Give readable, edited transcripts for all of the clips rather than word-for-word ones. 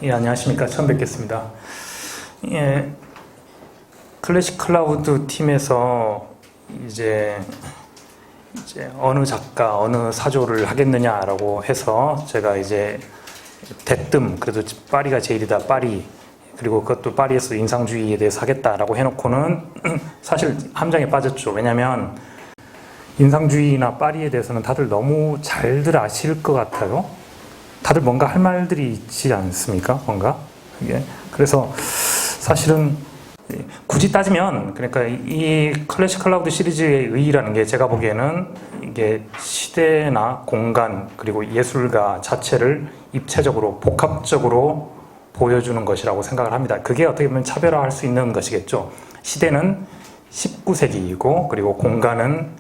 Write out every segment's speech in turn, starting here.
예, 안녕하십니까. 처음 뵙겠습니다. 예, 클래식 클라우드 팀에서 이제 어느 작가, 어느 사조를 하겠느냐라고 해서 제가 이제 대뜸, 그래도 파리가 제일이다, 파리. 그리고 그것도 파리에서 인상주의에 대해서 하겠다라고 해놓고는 사실 함정에 빠졌죠. 왜냐면 인상주의나 파리에 대해서는 다들 너무 잘들 아실 것 같아요. 다들 뭔가 할 말들이 있지 않습니까? 뭔가? 예. 그래서 사실은 굳이 따지면, 그러니까 이 클래식 클라우드 시리즈의 의의라는 게 제가 보기에는 이게 시대나 공간 그리고 예술가 자체를 입체적으로 복합적으로 보여주는 것이라고 생각을 합니다. 그게 어떻게 보면 차별화할 수 있는 것이겠죠. 시대는 19세기이고 그리고 공간은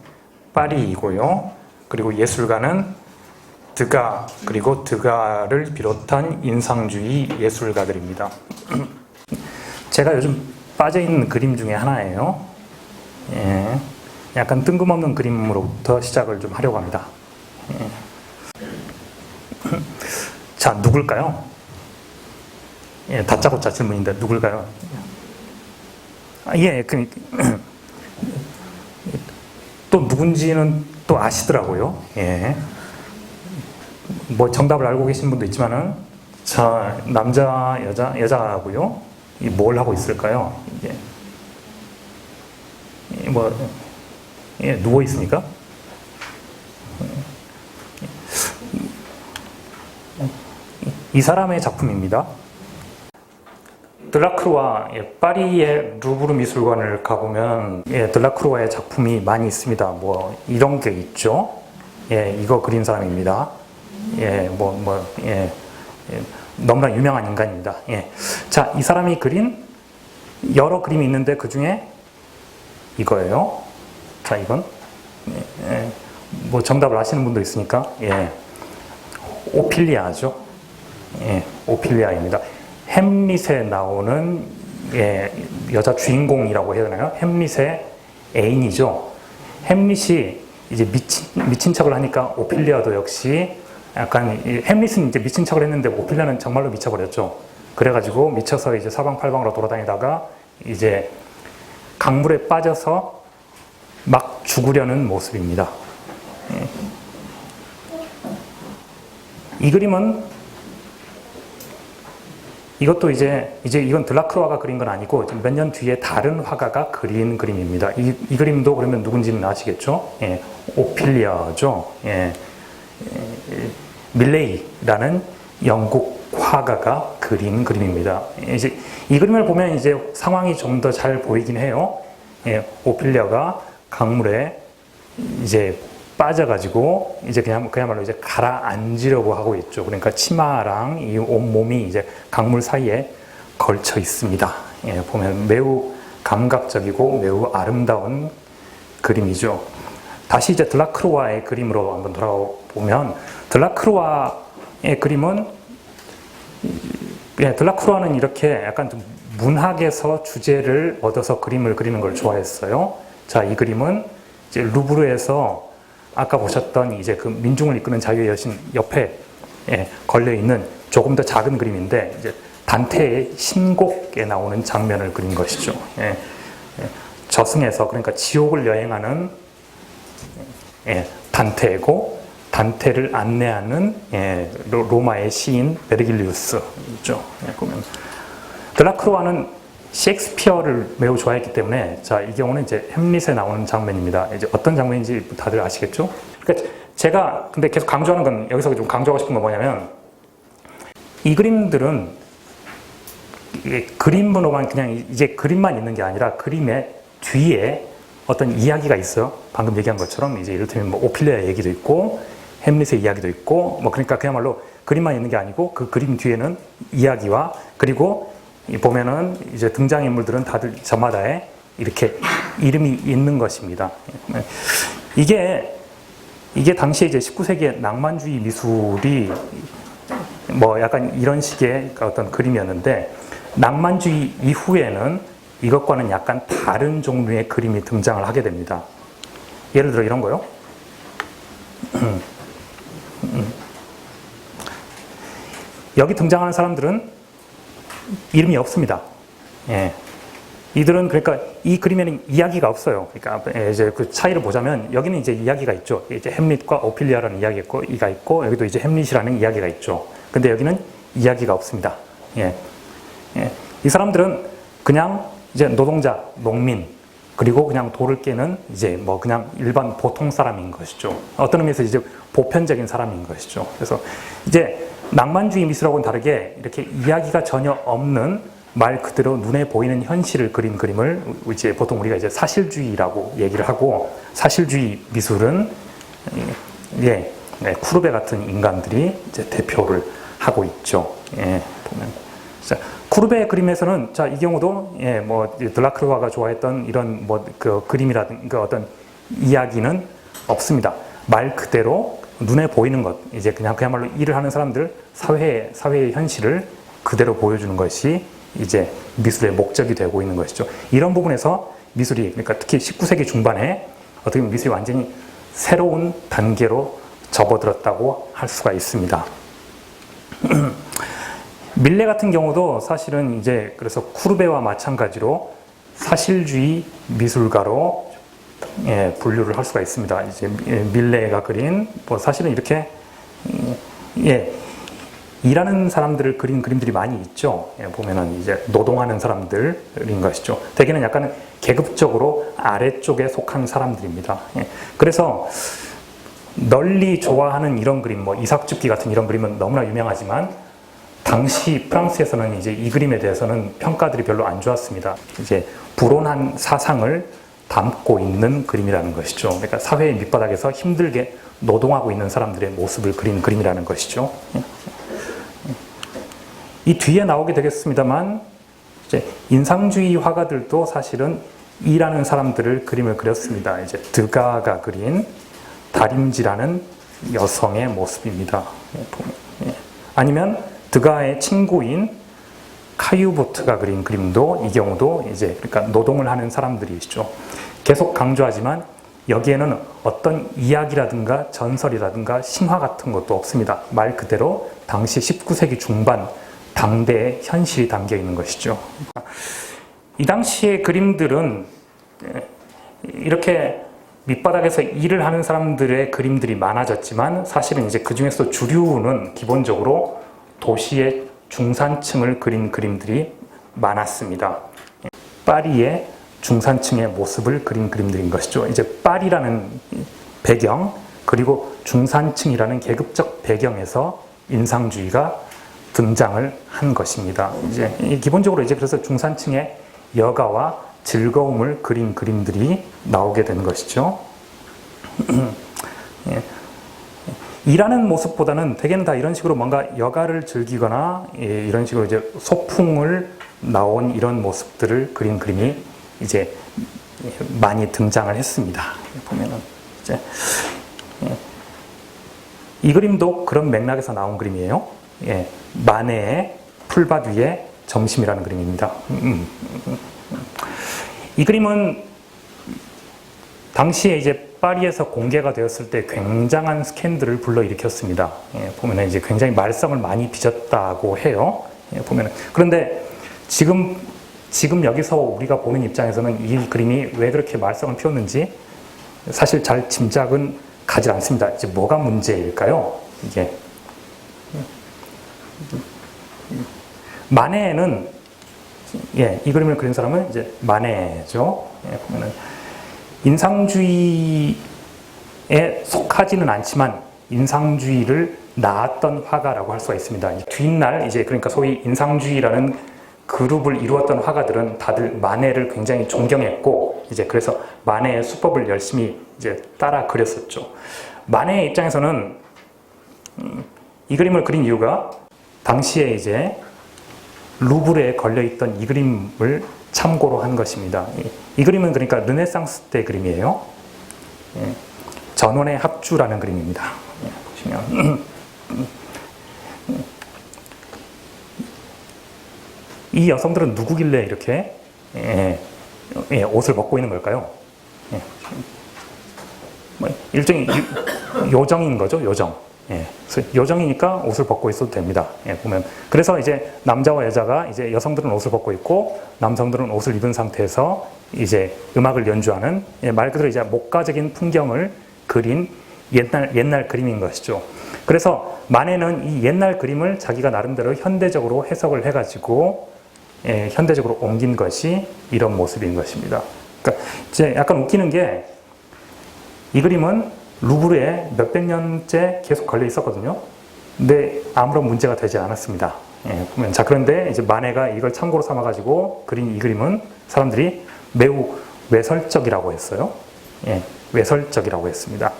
파리이고요. 그리고 예술가는 드가, 그리고 드가를 비롯한 인상주의 예술가들입니다. 제가 요즘 빠져있는 그림 중에 하나예요. 예, 약간 뜬금없는 그림으로부터 시작을 좀 하려고 합니다. 예. 자, 누굴까요? 예, 다짜고짜 질문인데 누굴까요? 예, 또 누군지는 또 아시더라고요. 예. 뭐 정답을 알고 계신 분도 있지만은, 자, 남자, 여자고요. 이 뭘 하고 있을까요? 이게 뭐, 예, 누워 있습니까? 이 사람의 작품입니다. 드라크루아, 예, 파리의 루브르 미술관을 가보면, 예, 드라크루아의 작품이 많이 있습니다. 뭐 이런 게 있죠. 예, 이거 그린 사람입니다. 예, 예, 너무나 유명한 인간입니다. 예. 자, 이 사람이 그린 여러 그림이 있는데 그 중에 이거예요. 자, 이건 뭐 정답을 아시는 분도 있으니까, 예, 오피리아죠. 예, 오피리아입니다. 햄릿에 나오는, 예, 여자 주인공이라고 해야 되나요? 햄릿의 애인이죠. 햄릿이 이제 미친 척을 하니까 오피리아도 역시 약간, 햄릿은 이제 미친 척을 했는데 오피리아는 정말로 미쳐버렸죠. 그래가지고 미쳐서 이제 사방팔방으로 돌아다니다가 이제 강물에 빠져서 막 죽으려는 모습입니다. 이 그림은, 이것도 이제 이건 드라크루아가 그린 건 아니고 몇 년 뒤에 다른 화가가 그린 그림입니다. 이 그림도 그러면 누군지는 아시겠죠? 예, 오피리아죠. 예, 밀레이라는 영국 화가가 그린 그림입니다. 이제 이 그림을 보면 이제 상황이 좀 더 잘 보이긴 해요. 예, 오피리아가 강물에 이제 빠져가지고 이제 그야말로 이제 가라앉으려고 하고 있죠. 그러니까 치마랑 이 온몸이 이제 강물 사이에 걸쳐 있습니다. 예, 보면 매우 감각적이고 매우 아름다운 그림이죠. 다시 이제 드라크루아의 그림으로 한번 돌아보면, 드라크루아의 그림은, 예, 드라크루아는 이렇게 약간 좀 문학에서 주제를 얻어서 그림을 그리는 걸 좋아했어요. 자, 이 그림은 이제 루브르에서 아까 보셨던 이제 그 민중을 이끄는 자유의 여신 옆에, 예, 걸려 있는 조금 더 작은 그림인데, 이제 단테의 신곡에 나오는 장면을 그린 것이죠. 예, 예, 저승에서, 그러니까 지옥을 여행하는, 예, 단테고, 단테를 안내하는, 예, 로마의 시인 베르길리우스죠. 예, 보면 드라크루아는 셰익스피어를 매우 좋아했기 때문에, 자, 이 경우는 이제 햄릿에 나오는 장면입니다. 이제 어떤 장면인지 다들 아시겠죠? 그러니까 제가 근데 계속 강조하는 건, 여기서 좀 강조하고 싶은 건 뭐냐면, 이 그림들은 그림으로만 그냥 이제 그림만 있는 게 아니라 그림의 뒤에 어떤 이야기가 있어요. 방금 얘기한 것처럼 이제 이를테면 뭐 오피리아 얘기도 있고 햄릿의 이야기도 있고, 뭐 그러니까 그야말로 그림만 있는 게 아니고 그 그림 뒤에는 이야기와, 그리고 보면은 이제 등장인물들은 다들 저마다의 이렇게 이름이 있는 것입니다. 이게 당시에 이제 19세기의 낭만주의 미술이 뭐 약간 이런 식의 어떤 그림이었는데, 낭만주의 이후에는 이것과는 약간 다른 종류의 그림이 등장을 하게 됩니다. 예를 들어 이런 거요. 여기 등장하는 사람들은 이름이 없습니다. 예. 이들은 그러니까 이 그림에는 이야기가 없어요. 그러니까 이제 그 차이를 보자면 여기는 이제 이야기가 있죠. 이제 햄릿과 오피리아라는 이야기가 있고 여기도 이제 햄릿이라는 이야기가 있죠. 근데 여기는 이야기가 없습니다. 예. 예. 이 사람들은 그냥 이제 노동자, 농민, 그리고 그냥 돌을 깨는 이제 뭐 그냥 일반 보통 사람인 것이죠. 어떤 의미에서 이제 보편적인 사람인 것이죠. 그래서 이제 낭만주의 미술하고는 다르게 이렇게 이야기가 전혀 없는 말 그대로 눈에 보이는 현실을 그린 그림을 이제 보통 우리가 이제 사실주의라고 얘기를 하고, 사실주의 미술은 예, 쿠르베 같은 인간들이 이제 대표를 하고 있죠. 예, 보면 자, 쿠르베 그림에서는 자, 이 경우도 예, 뭐 들라크루아가 좋아했던 이런 뭐 그 그림이라든가 어떤 이야기는 없습니다. 말 그대로 눈에 보이는 것, 이제 그야말로 일을 하는 사람들, 사회의 현실을 그대로 보여주는 것이 이제 미술의 목적이 되고 있는 것이죠. 이런 부분에서 미술이, 그러니까 특히 19세기 중반에 어떻게 보면 미술이 완전히 새로운 단계로 접어들었다고 할 수가 있습니다. 밀레 같은 경우도 사실은 이제 그래서 쿠르베와 마찬가지로 사실주의 미술가로 예, 분류를 할 수가 있습니다. 이제 밀레가 그린 뭐 사실은 이렇게 예, 일하는 사람들을 그린 그림들이 많이 있죠. 예, 보면은 이제 노동하는 사람들인 것이죠. 대개는 약간 계급적으로 아래쪽에 속한 사람들입니다. 예, 그래서 널리 좋아하는 이런 그림, 뭐 이삭죽기 같은 이런 그림은 너무나 유명하지만 당시 프랑스에서는 이제 이 그림에 대해서는 평가들이 별로 안 좋았습니다. 이제 불온한 사상을 담고 있는 그림이라는 것이죠. 그러니까 사회의 밑바닥에서 힘들게 노동하고 있는 사람들의 모습을 그린 그림이라는 것이죠. 이 뒤에 나오게 되겠습니다만 이제 인상주의 화가들도 사실은 일하는 사람들을 그림을 그렸습니다. 이제 드가가 그린 다림쥐라는 여성의 모습입니다. 아니면 드가의 친구인 카유보트가 그린 그림도 이 경우도 이제 그러니까 노동을 하는 사람들이시죠. 계속 강조하지만 여기에는 어떤 이야기라든가 전설이라든가 신화 같은 것도 없습니다. 말 그대로 당시 19세기 중반 당대의 현실이 담겨 있는 것이죠. 이 당시의 그림들은 이렇게 밑바닥에서 일을 하는 사람들의 그림들이 많아졌지만 사실은 이제 그 중에서 주류는 기본적으로 도시의 중산층을 그린 그림들이 많았습니다. 파리의 중산층의 모습을 그린 그림들인 것이죠. 이제 파리라는 배경, 그리고 중산층이라는 계급적 배경에서 인상주의가 등장을 한 것입니다. 이제 기본적으로 이제 그래서 중산층의 여가와 즐거움을 그린 그림들이 나오게 된 것이죠. 예. 일하는 모습보다는 대개는 다 이런 식으로 뭔가 여가를 즐기거나 예, 이런 식으로 이제 소풍을 나온 이런 모습들을 그린 그림이 이제 많이 등장을 했습니다. 보면은 이제 예. 이 그림도 그런 맥락에서 나온 그림이에요. 예. 마네의 풀밭 위에 점심이라는 그림입니다. 이 그림은 당시에 이제 파리에서 공개가 되었을 때 굉장한 스캔들을 불러일으켰습니다. 예, 보면 이제 굉장히 말썽을 많이 빚었다고 해요. 예, 보면은 그런데 지금 여기서 우리가 보는 입장에서는 이 그림이 왜 그렇게 말썽을 피웠는지 사실 잘 짐작은 가지 않습니다. 이제 뭐가 문제일까요? 이게 마네는 예, 이 그림을 그린 사람은 이제 마네죠. 예, 보면은 인상주의에 속하지는 않지만 인상주의를 낳았던 화가라고 할 수가 있습니다. 뒷날 이제 그러니까 소위 인상주의라는 그룹을 이루었던 화가들은 다들 마네를 굉장히 존경했고 이제 그래서 마네의 수법을 열심히 이제 따라 그렸었죠. 마네의 입장에서는 이 그림을 그린 이유가 당시에 이제 루브르에 걸려있던 이 그림을 참고로 한 것입니다. 이 그림은 그러니까 르네상스 때 그림이에요. 예, 전원의 합주라는 그림입니다. 예, 보시면 이 여성들은 누구길래 이렇게 옷을 벗고 있는 걸까요? 뭐 일종의 요정인 거죠, 요정. 예, 그래서 요정이니까 옷을 벗고 있어도 됩니다. 예, 보면. 그래서 이제 남자와 여자가 이제 여성들은 옷을 벗고 있고 남성들은 옷을 입은 상태에서 이제 음악을 연주하는 예, 말 그대로 이제 목가적인 풍경을 그린 옛날 그림인 것이죠. 그래서 마네는 이 옛날 그림을 자기가 나름대로 현대적으로 해석을 해가지고 예, 현대적으로 옮긴 것이 이런 모습인 것입니다. 그러니까 이제 약간 웃기는 게 이 그림은 루브르에 몇백 년째 계속 걸려 있었거든요. 근데 아무런 문제가 되지 않았습니다. 예, 보면 자 그런데 이제 마네가 이걸 참고로 삼아가지고 그린 이 그림은 사람들이 매우 외설적이라고 했어요. 예, 외설적이라고 했습니다.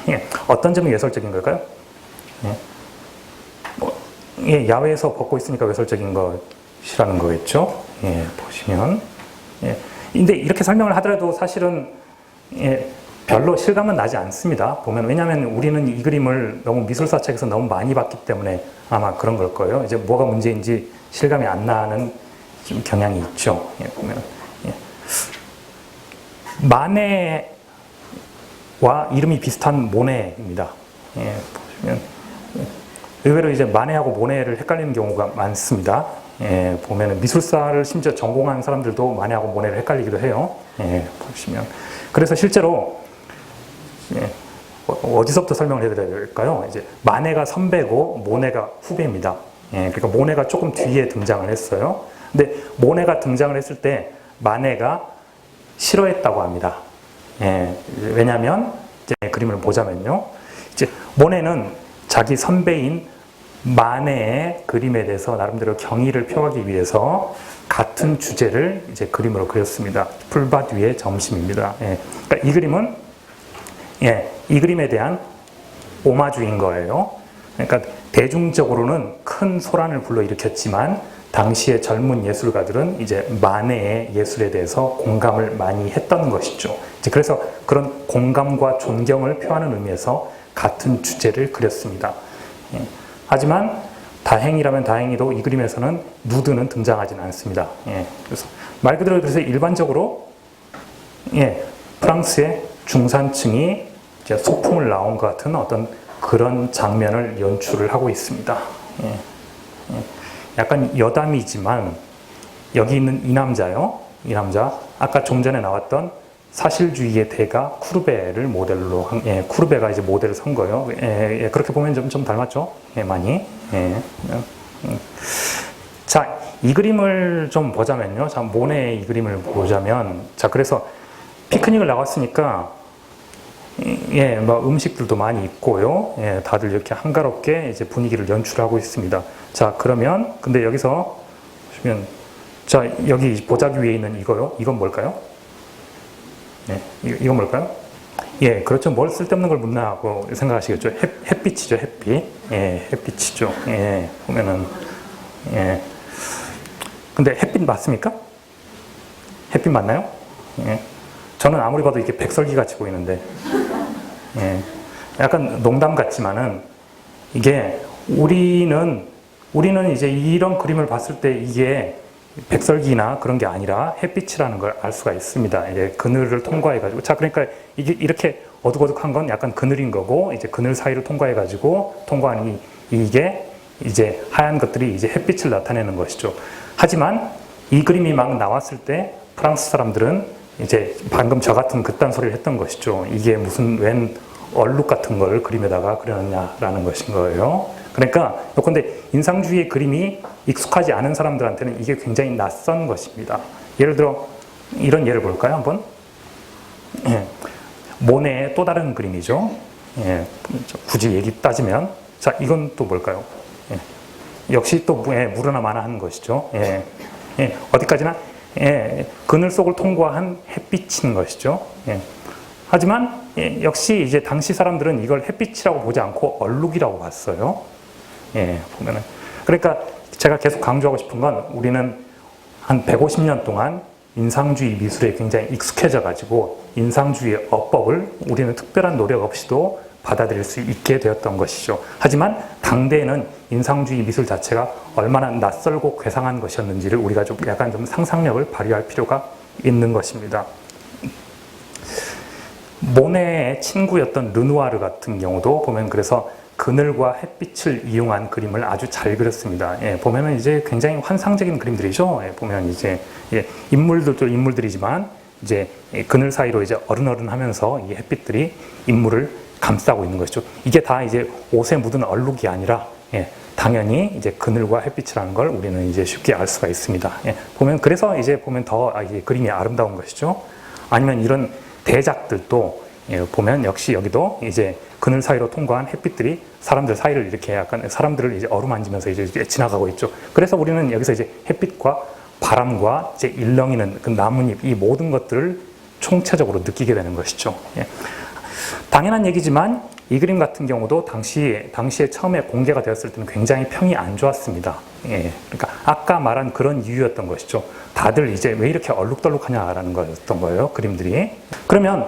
예, 어떤 점이 외설적인 걸까요? 예, 야외에서 벗고 있으니까 외설적인 것이라는 거겠죠. 예, 보시면. 예, 근데 이렇게 설명을 하더라도 사실은 예, 별로 실감은 나지 않습니다. 보면 왜냐하면 우리는 이 그림을 너무 미술사 책에서 너무 많이 봤기 때문에 아마 그런 걸 거예요. 이제 뭐가 문제인지 실감이 안 나는 좀 경향이 있죠. 예, 보면 예. 마네와 이름이 비슷한 모네입니다. 예, 보시면 의외로 이제 마네하고 모네를 헷갈리는 경우가 많습니다. 예, 보면 미술사를 심지어 전공한 사람들도 마네하고 모네를 헷갈리기도 해요. 예, 보시면 그래서 실제로 예, 어디서부터 설명을 해드려야 될까요? 이제 마네가 선배고 모네가 후배입니다. 예, 그러니까 모네가 조금 뒤에 등장을 했어요. 근데 모네가 등장을 했을 때 마네가 싫어했다고 합니다. 예, 왜냐하면 이제 그림을 보자면요, 이제 모네는 자기 선배인 마네의 그림에 대해서 나름대로 경의를 표하기 위해서 같은 주제를 이제 그림으로 그렸습니다. 풀밭 위의 점심입니다. 예, 그러니까 이 그림은 예, 이 그림에 대한 오마주인 거예요. 그러니까 대중적으로는 큰 소란을 불러일으켰지만 당시의 젊은 예술가들은 이제 마네의 예술에 대해서 공감을 많이 했던 것이죠. 이제 그래서 그런 공감과 존경을 표하는 의미에서 같은 주제를 그렸습니다. 예, 하지만 다행이라면 다행히도 이 그림에서는 누드는 등장하지는 않습니다. 예, 그래서 말 그대로 그래서 일반적으로 예, 프랑스의 중산층이 이제 소풍을 나온 것 같은 어떤 그런 장면을 연출을 하고 있습니다. 예, 예. 약간 여담이지만 여기 있는 이 남자요. 이 남자 아까 좀 전에 나왔던 사실주의의 대가 쿠르베를 모델로 한, 예, 쿠르베가 이제 모델을 선 거예요. 예, 예, 그렇게 보면 좀 닮았죠? 예, 많이. 예. 자, 이 그림을 좀 보자면요. 자, 모네의 이 그림을 보자면 자, 그래서 피크닉을 나갔으니까 예, 뭐 음식들도 많이 있고요. 예, 다들 이렇게 한가롭게 이제 분위기를 연출하고 있습니다. 자, 그러면 근데 여기서 보시면 자, 여기 보자기 위에 있는 이거요. 이건 뭘까요? 예, 이건 뭘까요? 예, 그렇죠. 뭘 쓸데없는 걸 묻나고 생각하시겠죠. 햇빛이죠, 햇빛. 예, 햇빛이죠. 예, 보면은 예. 근데 햇빛 맞습니까? 햇빛 맞나요? 예. 저는 아무리 봐도 이게 백설기 같이 보이는데, 예, 약간 농담 같지만은 이게 우리는 이제 이런 그림을 봤을 때 이게 백설기나 그런 게 아니라 햇빛이라는 걸 알 수가 있습니다. 이제 그늘을 통과해가지고 자 그러니까 이게 이렇게 어둑어둑한 건 약간 그늘인 거고 이제 그늘 사이를 통과해가지고 통과한 이게 이제 하얀 것들이 이제 햇빛을 나타내는 것이죠. 하지만 이 그림이 막 나왔을 때 프랑스 사람들은 이제 방금 저 같은 그딴 소리를 했던 것이죠. 이게 무슨 웬 얼룩 같은 걸 그림에다가 그려놨냐라는 것인 거예요. 그러니까 요컨대 인상주의의 그림이 익숙하지 않은 사람들한테는 이게 굉장히 낯선 것입니다. 예를 들어 이런 예를 볼까요? 한번. 예. 모네의 또 다른 그림이죠. 예. 굳이 얘기 따지면 자 이건 또 뭘까요? 예. 역시 또 무르나 마나한 것이죠. 예. 예. 어디까지나 예. 그늘 속을 통과한 햇빛인 것이죠. 예. 하지만 예. 역시 이제 당시 사람들은 이걸 햇빛이라고 보지 않고 얼룩이라고 봤어요. 예. 보면은 그러니까 제가 계속 강조하고 싶은 건 우리는 한 150년 동안 인상주의 미술에 굉장히 익숙해져 가지고 인상주의의 어법을 우리는 특별한 노력 없이도 받아들일 수 있게 되었던 것이죠. 하지만 당대에는 인상주의 미술 자체가 얼마나 낯설고 괴상한 것이었는지를 우리가 좀 약간 좀 상상력을 발휘할 필요가 있는 것입니다. 모네의 친구였던 르누아르 같은 경우도 보면 그래서 그늘과 햇빛을 이용한 그림을 아주 잘 그렸습니다. 예, 보면은 이제 굉장히 환상적인 그림들이죠. 예, 보면 이제 인물들도 인물들이지만 이제 그늘 사이로 이제 어른어른하면서 이 햇빛들이 인물을 감싸고 있는 것이죠. 이게 다 이제 옷에 묻은 얼룩이 아니라 당연히 이제 그늘과 햇빛이라는 걸 우리는 이제 쉽게 알 수가 있습니다. 보면 그래서 이제 보면 더 이게 그림이 아름다운 것이죠. 아니면 이런 대작들도 보면 역시 여기도 이제 그늘 사이로 통과한 햇빛들이 사람들 사이를 이렇게 약간 사람들을 이제 어루만지면서 이제 지나가고 있죠. 그래서 우리는 여기서 이제 햇빛과 바람과 이제 일렁이는 그 나뭇잎 이 모든 것들을 총체적으로 느끼게 되는 것이죠. 당연한 얘기지만 이 그림 같은 경우도 당시에 처음에 공개가 되었을 때는 굉장히 평이 안 좋았습니다. 그러니까 아까 말한 그런 이유였던 것이죠. 다들 이제 왜 이렇게 얼룩덜룩하냐라는 거였던 거예요. 그림들이. 그러면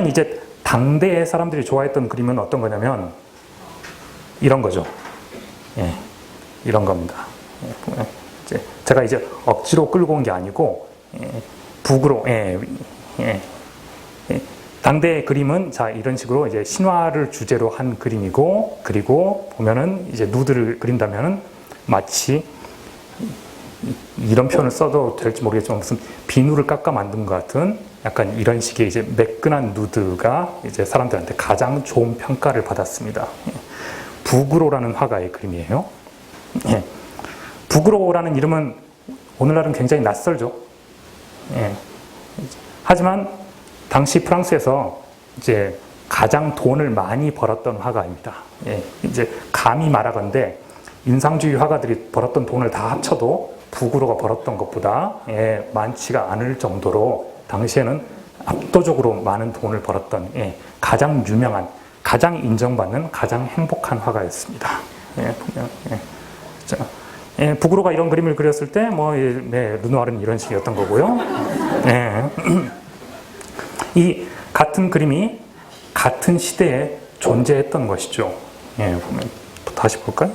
이제 당대의 사람들이 좋아했던 그림은 어떤 거냐면 이런 거죠. 이런 겁니다. 제가 이제 억지로 끌고 온 게 아니고 북으로 당대의 그림은 자 이런 식으로 이제 신화를 주제로 한 그림이고, 그리고 보면은 이제 누드를 그린다면은 마치 이런 표현을 써도 될지 모르겠지만 무슨 비누를 깎아 만든 것 같은 약간 이런 식의 이제 매끈한 누드가 이제 사람들한테 가장 좋은 평가를 받았습니다. 북으로라는 화가의 그림이에요. 북으로라는 이름은 오늘날은 굉장히 낯설죠. 하지만 당시 프랑스에서 이제 가장 돈을 많이 벌었던 화가입니다. 이제 감히 말하건대 인상주의 화가들이 벌었던 돈을 다 합쳐도 북으로가 벌었던 것보다 많지가 않을 정도로 당시에는 압도적으로 많은 돈을 벌었던 가장 유명한, 가장 인정받는, 가장 행복한 화가였습니다. 북으로가 이런 그림을 그렸을 때 르누아르는 이런 식이었던 거고요. 이 같은 그림이 같은 시대에 존재했던 것이죠. 보면 다시 볼까요?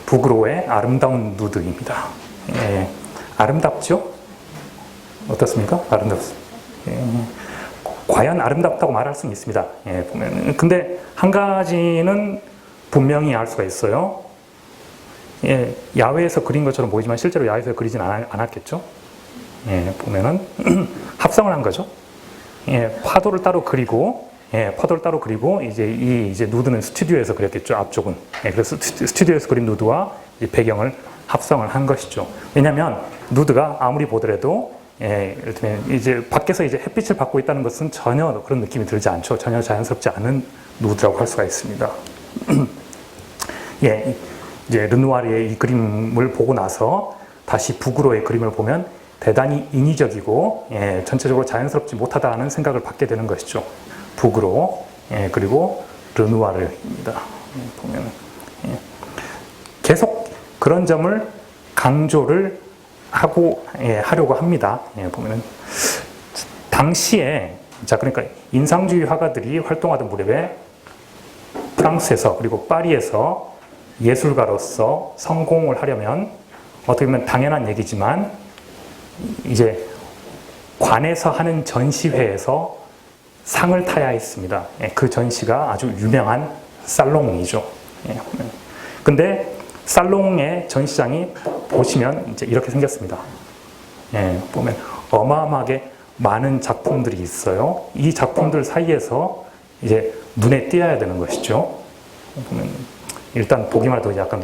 북으로의 아름다운 누드입니다. 아름답죠? 어떻습니까? 아름답습니다. 과연 아름답다고 말할 수는 있습니다. 보면 근데 한 가지는 분명히 알 수가 있어요. 야외에서 그린 것처럼 보이지만 실제로 야외에서 그리진 않았겠죠. 보면은 합성을 한 거죠. 파도를 따로 그리고 이제 누드는 스튜디오에서 그렸겠죠. 앞쪽은. 그래서 스튜디오에서 그린 누드와 이 배경을 합성을 한 것이죠. 왜냐하면 누드가 아무리 보더라도 예를 들면 이제 밖에서 이제 햇빛을 받고 있다는 것은 전혀 그런 느낌이 들지 않죠. 전혀 자연스럽지 않은 누드라고 할 수가 있습니다. 이제 르누아르의 이 그림을 보고 나서 다시 북으로의 그림을 보면 대단히 인위적이고 전체적으로 자연스럽지 못하다는 생각을 받게 되는 것이죠. 북으로 그리고 르누아르입니다. 보면 계속 그런 점을 강조를 하려고 합니다. 보면은 당시에 그러니까 인상주의 화가들이 활동하던 무렵에 프랑스에서 그리고 파리에서 예술가로서 성공을 하려면 어떻게 보면 당연한 얘기지만 이제 관에서 하는 전시회에서 상을 타야 했습니다. 그 전시가 아주 유명한 살롱이죠. 근데 살롱의 전시장이 보시면 이제 이렇게 생겼습니다. 보면 어마어마하게 많은 작품들이 있어요. 이 작품들 사이에서 이제 눈에 띄어야 되는 것이죠. 보면 일단 보기만 해도 약간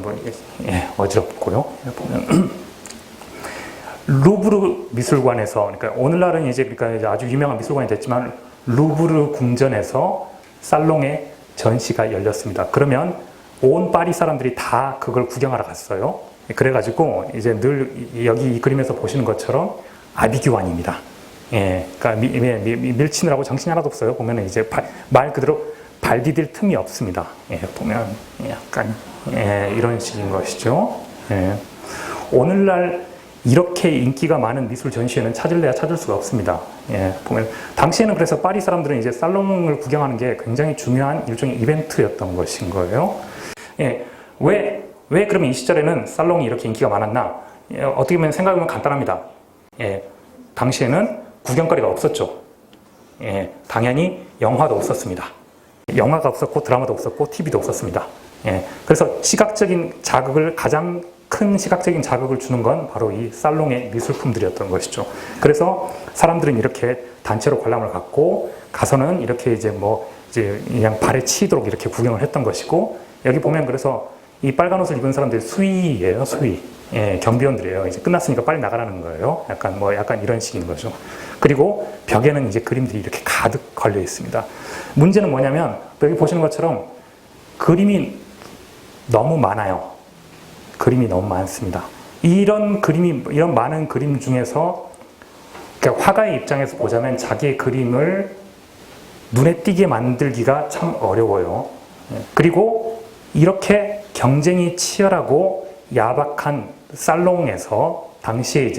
어지럽고요. 보면 루브르 미술관에서, 그러니까 오늘날은 이제 아주 유명한 미술관이 됐지만 루브르 궁전에서 살롱의 전시가 열렸습니다. 그러면 온 파리 사람들이 다 그걸 구경하러 갔어요. 그래가지고 이제 늘 여기 이 그림에서 보시는 것처럼 아비규환입니다. 그러니까 밀치느라고 정신이 하나도 없어요. 보면은 이제 말 그대로 발 디딜 틈이 없습니다. 보면 약간 이런 식인 것이죠. 오늘날 이렇게 인기가 많은 미술 전시회는 찾을래야 찾을 수가 없습니다. 보면 당시에는 그래서 파리 사람들은 이제 살롱을 구경하는 게 굉장히 중요한 일종의 이벤트였던 것인 거예요. 왜 그러면 이 시절에는 살롱이 이렇게 인기가 많았나? 어떻게 보면 생각해보면 간단합니다. 당시에는 구경거리가 없었죠. 예, 당연히 영화도 없었습니다. 영화가 없었고 드라마도 없었고 TV도 없었습니다. 예, 그래서 시각적인 자극을 가장 큰 시각적인 자극을 주는 건 바로 이 살롱의 미술품들이었던 것이죠. 그래서 사람들은 이렇게 단체로 관람을 갖고 가서는 이렇게 이제 그냥 발에 치이도록 이렇게 구경을 했던 것이고, 여기 보면 그래서 이 빨간 옷을 입은 사람들이 수위예요, 수위. 예, 경비원들이에요. 이제 끝났으니까 빨리 나가라는 거예요. 약간 이런 식인 거죠. 그리고 벽에는 이제 그림들이 이렇게 가득 걸려 있습니다. 문제는 뭐냐면, 여기 보시는 것처럼 그림이 너무 많아요. 그림이 너무 많습니다. 이런 많은 그림 중에서, 그러니까 화가의 입장에서 보자면 자기의 그림을 눈에 띄게 만들기가 참 어려워요. 그리고 이렇게 경쟁이 치열하고 야박한 살롱에서 당시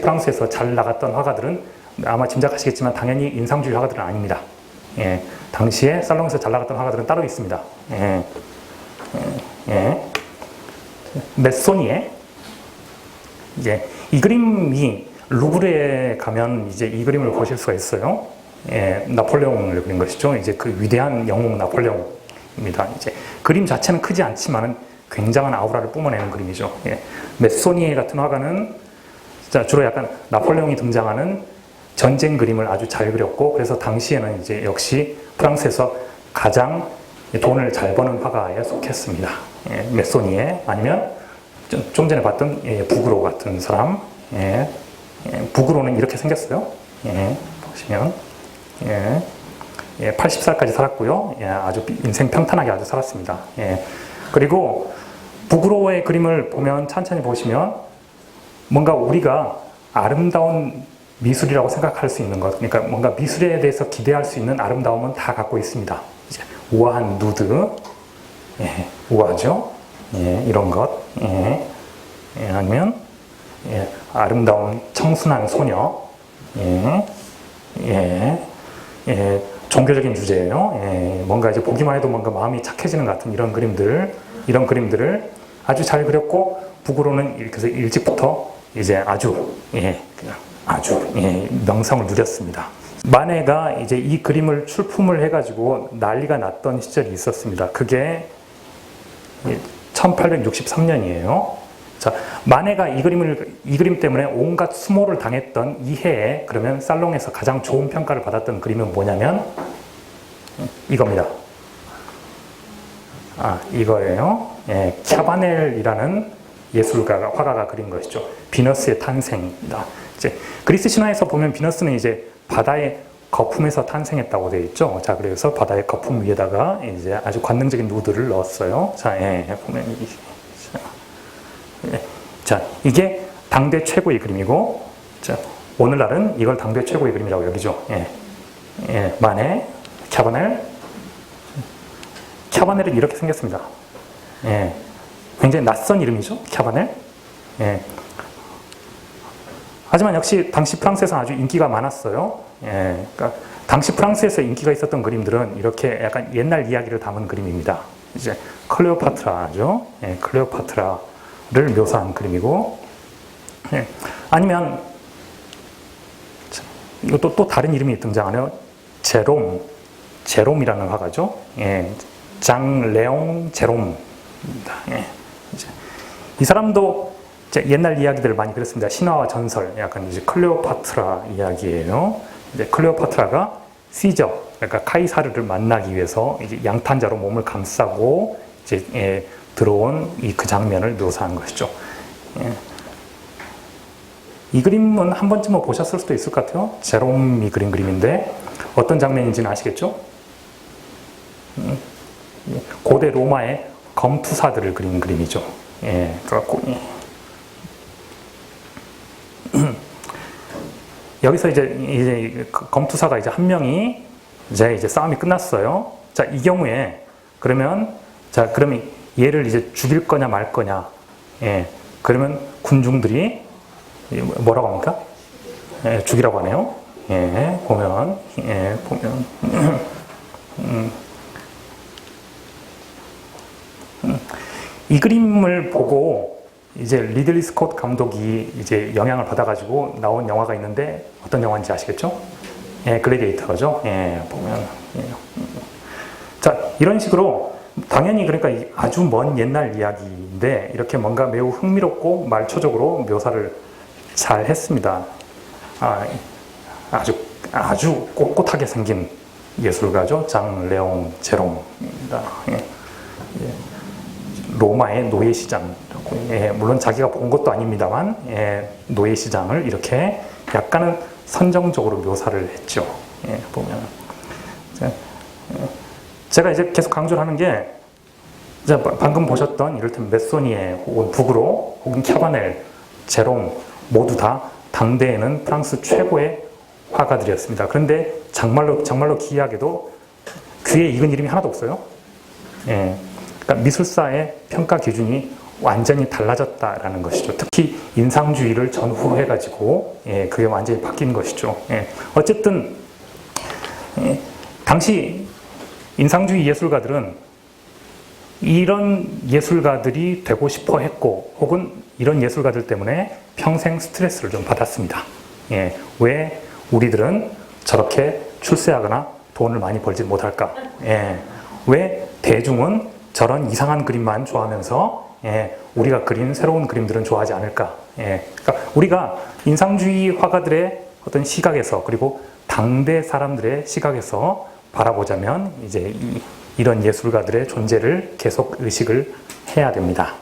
프랑스에서 잘 나갔던 화가들은 아마 짐작하시겠지만 당연히 인상주의 화가들은 아닙니다. 예, 당시에 살롱에서 잘 나갔던 화가들은 따로 있습니다. 메소니에 이제 이 그림이 루브르에 가면 이제 이 그림을 보실 수가 있어요. 예, 나폴레옹을 그린 것이죠. 이제 그 위대한 영웅 나폴레옹입니다. 이제 그림 자체는 크지 않지만은 굉장한 아우라를 뿜어내는 그림이죠. 예. 메소니에 같은 화가는 주로 약간 나폴레옹이 등장하는 전쟁 그림을 아주 잘 그렸고, 그래서 당시에는 이제 역시 프랑스에서 가장 돈을 잘 버는 화가에 속했습니다. 예, 메소니에, 아니면 좀 전에 봤던 부그로 같은 사람. 부그로는 이렇게 생겼어요. 보시면 80살까지 살았고요. 아주 인생 평탄하게 아주 살았습니다. 그리고 부그로의 그림을 보면 천천히 보시면 뭔가 우리가 아름다운 미술이라고 생각할 수 있는 것, 그러니까 뭔가 미술에 대해서 기대할 수 있는 아름다움은 다 갖고 있습니다. 이제 우아한 누드, 우아하죠? 이런 것, 아니면 아름다운 청순한 소녀, 종교적인 주제예요. 뭔가 이제 보기만 해도 뭔가 마음이 착해지는 것 같은 이런 그림들을 아주 잘 그렸고, 부그로는 그래서 일찍부터 이제 아주 명성을 누렸습니다. 마네가 이제 이 그림을 출품을 해가지고 난리가 났던 시절이 있었습니다. 그게 1863년이에요. 자, 마네가 이 그림 때문에 온갖 수모를 당했던 이 해에, 그러면 살롱에서 가장 좋은 평가를 받았던 그림은 뭐냐면 이겁니다. 이거예요. 캬바넬이라는 화가가 그린 것이죠. 비너스의 탄생입니다. 이제 그리스 신화에서 보면 비너스는 이제 바다의 거품에서 탄생했다고 되어 있죠. 자, 그래서 바다의 거품 위에다가 이제 아주 관능적인 누드를 넣었어요. 자, 보면 자, 이게 당대 최고의 그림이고, 자, 오늘날은 이걸 당대 최고의 그림이라고 여기죠. 마네, 캬바넬은 이렇게 생겼습니다. 굉장히 낯선 이름이죠, 캬바넬. 하지만 역시 당시 프랑스에서 아주 인기가 많았어요. 그러니까 당시 프랑스에서 인기가 있었던 그림들은 이렇게 약간 옛날 이야기를 담은 그림입니다. 이제 클레오파트라죠. 클레오파트라를 묘사한 그림이고, 아니면 이것도 또 다른 이름이 등장하네요. 제롬이라는 화가죠. 장 레옹 제롬입니다. 이 사람도 옛날 이야기들을 많이 그렸습니다. 신화와 전설, 약간 이제 클레오파트라 이야기예요. 이제 클레오파트라가 시저, 그러니까 카이사르를 만나기 위해서 이제 양탄자로 몸을 감싸고 이제 들어온 그 장면을 묘사한 것이죠. 이 그림은 한 번쯤은 보셨을 수도 있을 것 같아요. 제롬이 그린 그림인데 어떤 장면인지는 아시겠죠? 고대 로마의 검투사들을 그린 그림이죠. 그래갖고 여기서 이제 검투사가 이제 한 명이 이제 싸움이 끝났어요. 자, 이 경우에 그러면 얘를 이제 죽일 거냐 말 거냐. 그러면 군중들이 뭐라고 합니까? 죽이라고 하네요. 보면 이 그림을 보고 이제 리들리 스콧 감독이 이제 영향을 받아가지고 나온 영화가 있는데 어떤 영화인지 아시겠죠? 예, 글래디에이터죠. 예, 보면. 예. 자, 이런 식으로 당연히 그러니까 아주 먼 옛날 이야기인데 이렇게 뭔가 매우 흥미롭고 말초적으로 묘사를 잘 했습니다. 아주 꼿꼿하게 생긴 예술가죠. 장 레옹 제롬입니다. 예. 예. 로마의 노예시장. 예, 물론 자기가 본 것도 아닙니다만, 예, 노예시장을 이렇게 약간은 선정적으로 묘사를 했죠. 예, 보면. 제가 이제 계속 강조를 하는 게, 방금 보셨던 이를테면 메소니에 혹은 부그로 혹은 캬바넬, 제롬 모두 다 당대에는 프랑스 최고의 화가들이었습니다. 그런데 정말로 기이하게도 그에 익은 이름이 하나도 없어요. 예. 그러니까 미술사의 평가 기준이 완전히 달라졌다라는 것이죠. 특히 인상주의를 전후해가지고 예, 그게 완전히 바뀐 것이죠. 예. 어쨌든 당시 인상주의 예술가들은 이런 예술가들이 되고 싶어 했고 혹은 이런 예술가들 때문에 평생 스트레스를 좀 받았습니다. 예. 왜 우리들은 저렇게 출세하거나 돈을 많이 벌지 못할까? 예. 왜 대중은 저런 이상한 그림만 좋아하면서 예, 우리가 그린 새로운 그림들은 좋아하지 않을까? 예, 그러니까 우리가 인상주의 화가들의 어떤 시각에서 그리고 당대 사람들의 시각에서 바라보자면 이제 이런 예술가들의 존재를 계속 의식을 해야 됩니다.